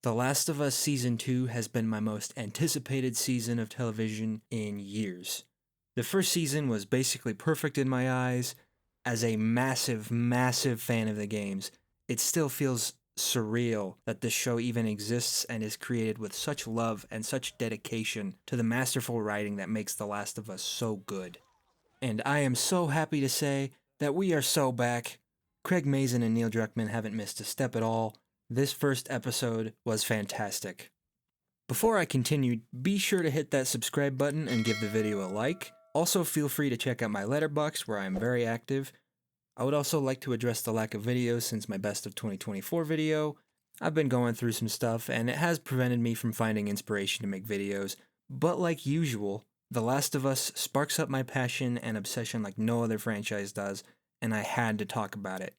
The Last of Us Season 2 has been my most anticipated season of television in years. The first season was basically perfect in my eyes. As a massive, massive fan of the games, it still feels surreal that this show even exists and is created with such love and such dedication to the masterful writing that makes The Last of Us so good. And I am so happy to say that we are so back. Craig Mazin and Neil Druckmann haven't missed a step at all. This first episode was fantastic. Before I continue, be sure to hit that subscribe button and give the video a like. Also, feel free to check out my Letterboxd where I am very active. I would also like to address the lack of videos since my best of 2024 video. I've been going through some stuff and it has prevented me from finding inspiration to make videos, but like usual, The Last of Us sparks up my passion and obsession like no other franchise does, and I had to talk about it.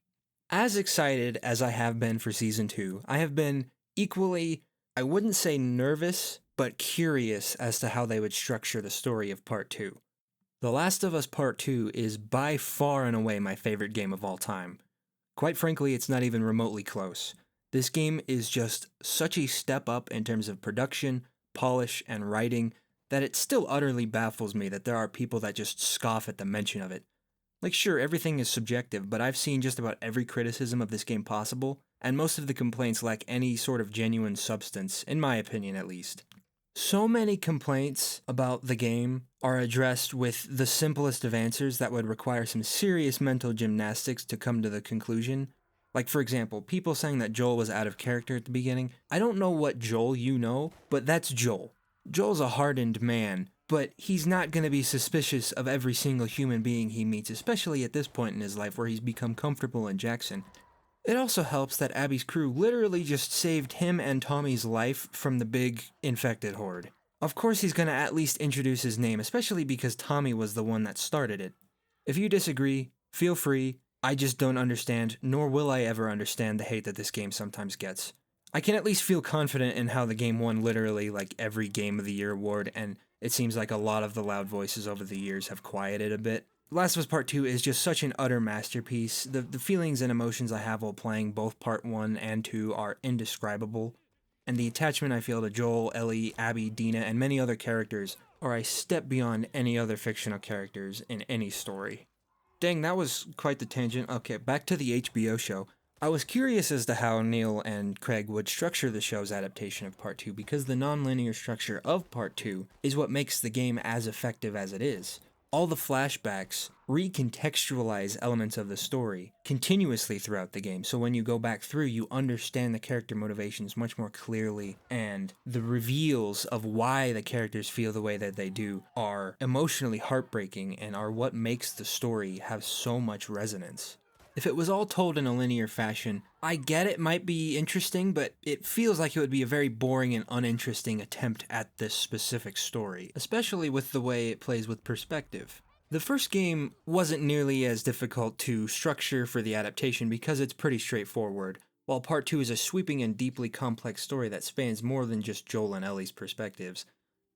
As excited as I have been for Season 2, I have been equally, I wouldn't say nervous, but curious as to how they would structure the story of Part 2. The Last of Us Part 2 is by far and away my favorite game of all time. Quite frankly, it's not even remotely close. This game is just such a step up in terms of production, polish, and writing that it still utterly baffles me that there are people that just scoff at the mention of it. Like, sure, everything is subjective, but I've seen just about every criticism of this game possible, and most of the complaints lack any sort of genuine substance, in my opinion at least. So many complaints about the game are addressed with the simplest of answers that would require some serious mental gymnastics to come to the conclusion. Like, for example, people saying that Joel was out of character at the beginning. I don't know what Joel you know, but that's Joel. Joel's a hardened man, but he's not going to be suspicious of every single human being he meets, especially at this point in his life where he's become comfortable in Jackson. It also helps that Abby's crew literally just saved him and Tommy's life from the big infected horde. Of course he's going to at least introduce his name, especially because Tommy was the one that started it. If you disagree, feel free. I just don't understand, nor will I ever understand the hate that this game sometimes gets. I can at least feel confident in how the game won literally like every Game of the Year award, and it seems like a lot of the loud voices over the years have quieted a bit. Last of Us Part 2 is just such an utter masterpiece. The feelings and emotions I have while playing both Part 1 and 2 are indescribable, and the attachment I feel to Joel, Ellie, Abby, Dina, and many other characters are a step beyond any other fictional characters in any story. Dang, that was quite the tangent. Okay, back to the HBO show. I was curious as to how Neil and Craig would structure the show's adaptation of Part 2 because the non-linear structure of Part 2 is what makes the game as effective as it is. All the flashbacks recontextualize elements of the story continuously throughout the game, so when you go back through, you understand the character motivations much more clearly, and the reveals of why the characters feel the way that they do are emotionally heartbreaking and are what makes the story have so much resonance. If it was all told in a linear fashion, I get it might be interesting, but it feels like it would be a very boring and uninteresting attempt at this specific story, especially with the way it plays with perspective. The first game wasn't nearly as difficult to structure for the adaptation because it's pretty straightforward, while Part 2 is a sweeping and deeply complex story that spans more than just Joel and Ellie's perspectives.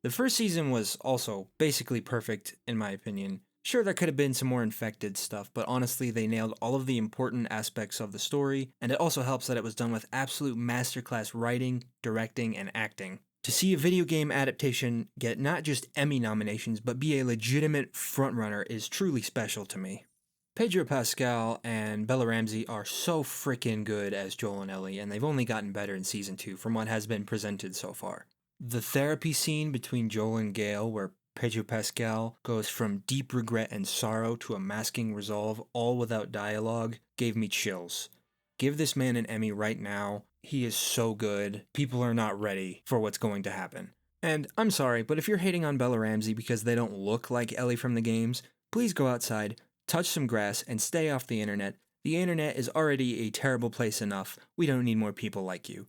The first season was also basically perfect, in my opinion. Sure, there could have been some more infected stuff, but honestly, they nailed all of the important aspects of the story, and it also helps that it was done with absolute masterclass writing, directing, and acting. To see a video game adaptation get not just Emmy nominations, but be a legitimate frontrunner is truly special to me. Pedro Pascal and Bella Ramsey are so freaking good as Joel and Ellie, and they've only gotten better in Season 2 from what has been presented so far. The therapy scene between Joel and Gail, where Pedro Pascal goes from deep regret and sorrow to a masking resolve, all without dialogue, gave me chills. Give this man an Emmy right now. He is so good. People are not ready for what's going to happen. And I'm sorry, but if you're hating on Bella Ramsey because they don't look like Ellie from the games, please go outside, touch some grass, and stay off the internet. The internet is already a terrible place enough. We don't need more people like you.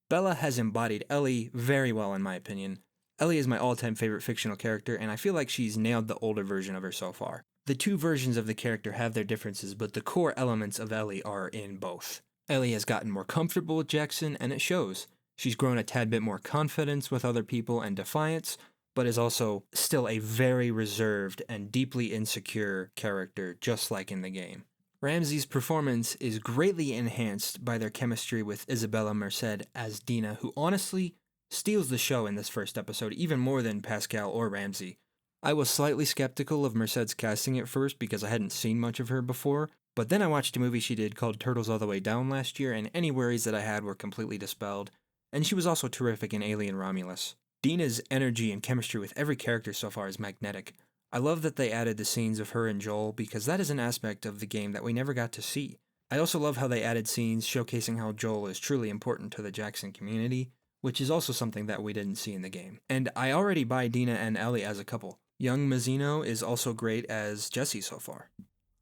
Bella has embodied Ellie very well in my opinion. Ellie is my all-time favorite fictional character, and I feel like she's nailed the older version of her so far. The two versions of the character have their differences, but the core elements of Ellie are in both. Ellie has gotten more comfortable with Jackson, and it shows. She's grown a tad bit more confidence with other people and defiance, but is also still a very reserved and deeply insecure character, just like in the game. Ramsey's performance is greatly enhanced by their chemistry with Isabella Merced as Dina, who honestly steals the show in this first episode even more than Pascal or Ramsey. I was slightly skeptical of Merced's casting at first because I hadn't seen much of her before, but then I watched a movie she did called Turtles All the Way Down last year, and any worries that I had were completely dispelled, and she was also terrific in Alien Romulus. Dina's energy and chemistry with every character so far is magnetic. I love that they added the scenes of her and Joel because that is an aspect of the game that we never got to see. I also love how they added scenes showcasing how Joel is truly important to the Jackson community, which is also something that we didn't see in the game. And I already buy Dina and Ellie as a couple. Young Mazzino is also great as Jesse so far.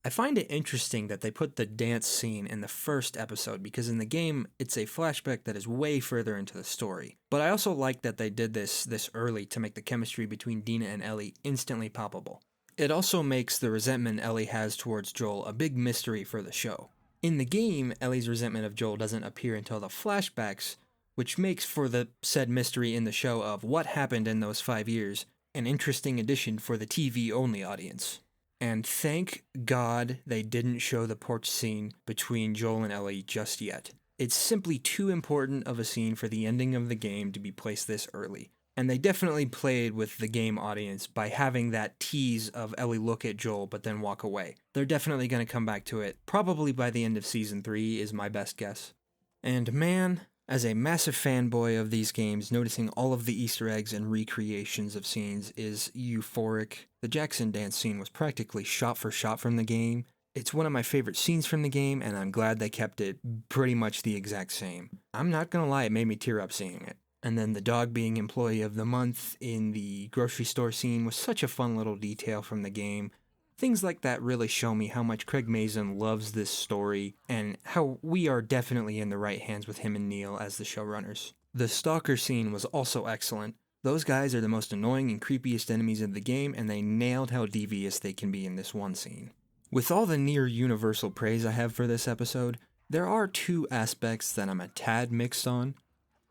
I find it interesting that they put the dance scene in the first episode because in the game, it's a flashback that is way further into the story. But I also like that they did this early to make the chemistry between Dina and Ellie instantly palpable. It also makes the resentment Ellie has towards Joel a big mystery for the show. In the game, Ellie's resentment of Joel doesn't appear until the flashbacks, which makes for the said mystery in the show of what happened in those 5 years an interesting addition for the TV-only audience. And thank God they didn't show the porch scene between Joel and Ellie just yet. It's simply too important of a scene for the ending of the game to be placed this early. And they definitely played with the game audience by having that tease of Ellie look at Joel but then walk away. They're definitely going to come back to it, probably by the end of Season 3 is my best guess. And man, as a massive fanboy of these games, noticing all of the Easter eggs and recreations of scenes is euphoric. The Jackson dance scene was practically shot for shot from the game. It's one of my favorite scenes from the game, and I'm glad they kept it pretty much the exact same. I'm not gonna lie, it made me tear up seeing it. And then the dog being Employee of the Month in the grocery store scene was such a fun little detail from the game. Things like that really show me how much Craig Mazin loves this story and how we are definitely in the right hands with him and Neil as the showrunners. The stalker scene was also excellent. Those guys are the most annoying and creepiest enemies of the game, and they nailed how devious they can be in this one scene. With all the near universal praise I have for this episode, there are two aspects that I'm a tad mixed on.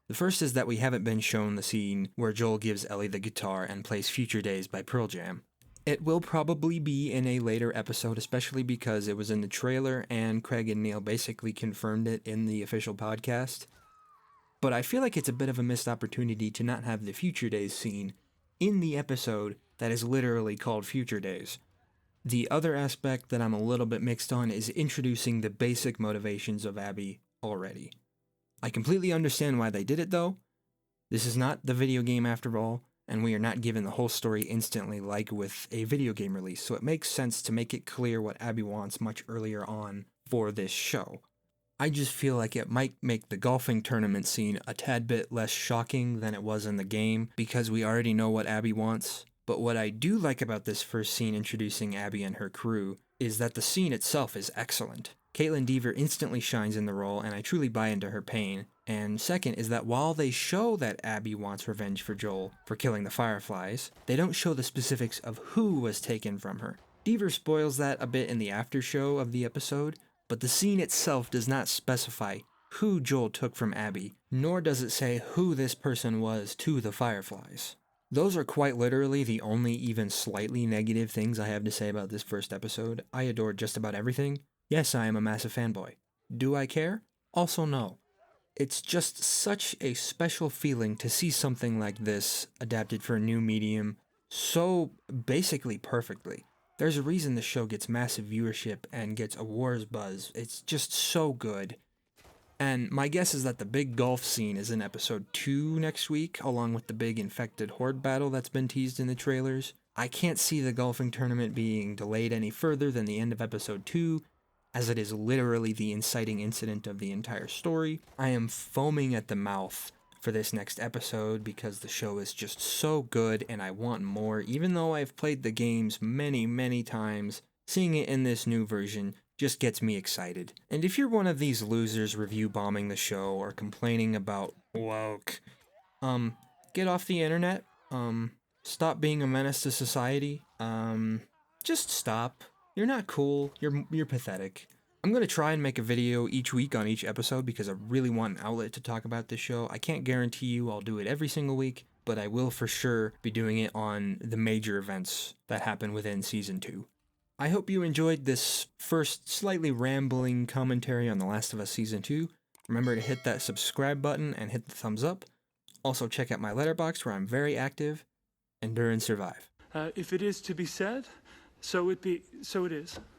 The first is that we haven't been shown the scene where Joel gives Ellie the guitar and plays Future Days by Pearl Jam. It will probably be in a later episode, especially because it was in the trailer and Craig and Neil basically confirmed it in the official podcast. But I feel like it's a bit of a missed opportunity to not have the Future Days scene in the episode that is literally called Future Days. The other aspect that I'm a little bit mixed on is introducing the basic motivations of Abby already. I completely understand why they did it though. This is not the video game after all, and we are not given the whole story instantly like with a video game release, so it makes sense to make it clear what Abby wants much earlier on for this show. I just feel like it might make the golfing tournament scene a tad bit less shocking than it was in the game, because we already know what Abby wants. But what I do like about this first scene introducing Abby and her crew is that the scene itself is excellent. Caitlin Dever instantly shines in the role, and I truly buy into her pain. And second is that while they show that Abby wants revenge for Joel for killing the Fireflies, they don't show the specifics of who was taken from her. Dever spoils that a bit in the after show of the episode, but the scene itself does not specify who Joel took from Abby, nor does it say who this person was to the Fireflies. Those are quite literally the only even slightly negative things I have to say about this first episode. I adored just about everything. Yes, I am a massive fanboy. Do I care? Also no. It's just such a special feeling to see something like this adapted for a new medium so basically perfectly. There's a reason the show gets massive viewership and gets awards buzz. It's just so good. And my guess is that the big golf scene is in episode 2 next week, along with the big infected horde battle that's been teased in the trailers. I can't see the golfing tournament being delayed any further than the end of episode 2, as it is literally the inciting incident of the entire story. I am foaming at the mouth for this next episode because the show is just so good and I want more. Even though I've played the games many, many times, seeing it in this new version just gets me excited. And if you're one of these losers review bombing the show or complaining about woke, get off the internet, stop being a menace to society, just stop. You're not cool, you're pathetic. I'm going to try and make a video each week on each episode because I really want an outlet to talk about this show. I can't guarantee you I'll do it every single week, but I will for sure be doing it on the major events that happen within Season 2. I hope you enjoyed this first slightly rambling commentary on The Last of Us Season 2. Remember to hit that subscribe button and hit the thumbs up. Also check out my letterbox where I'm very active. Endure and survive. If it is to be said, so it is.